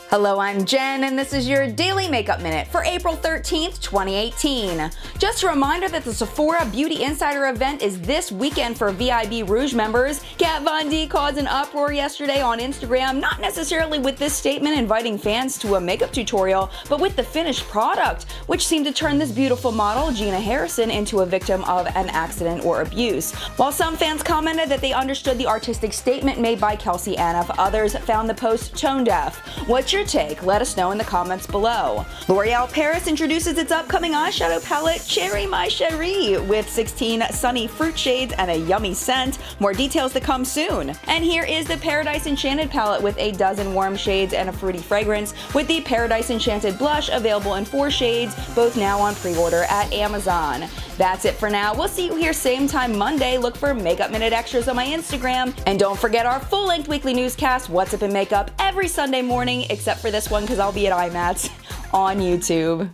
Hello, I'm Jen, and this is your Daily Makeup Minute for April 13th, 2018. Just a reminder that the Sephora Beauty Insider event is this weekend for VIB Rouge members. Kat Von D caused an uproar yesterday on Instagram, not necessarily with this statement inviting fans to a makeup tutorial, but with the finished product, which seemed to turn this beautiful model, Gina Harrison, into a victim of an accident or abuse. While some fans commented that they understood the artistic statement made by Kelsey Anna, others found the post tone deaf. What's your take? Let us know in the comments below. L'Oreal Paris introduces its upcoming eyeshadow palette, Cherry My Cherie, with 16 sunny fruit shades and a yummy scent. More details to come soon. And here is the Paradise Enchanted palette with a dozen warm shades and a fruity fragrance, with the Paradise Enchanted blush available in 4 shades, both now on pre-order at Amazon. That's it for now. We'll see you here same time Monday. Look for Makeup Minute extras on my Instagram. And don't forget our full-length weekly newscast, What's Up in Makeup, every Sunday morning, except for this one because I'll be at IMATS on YouTube.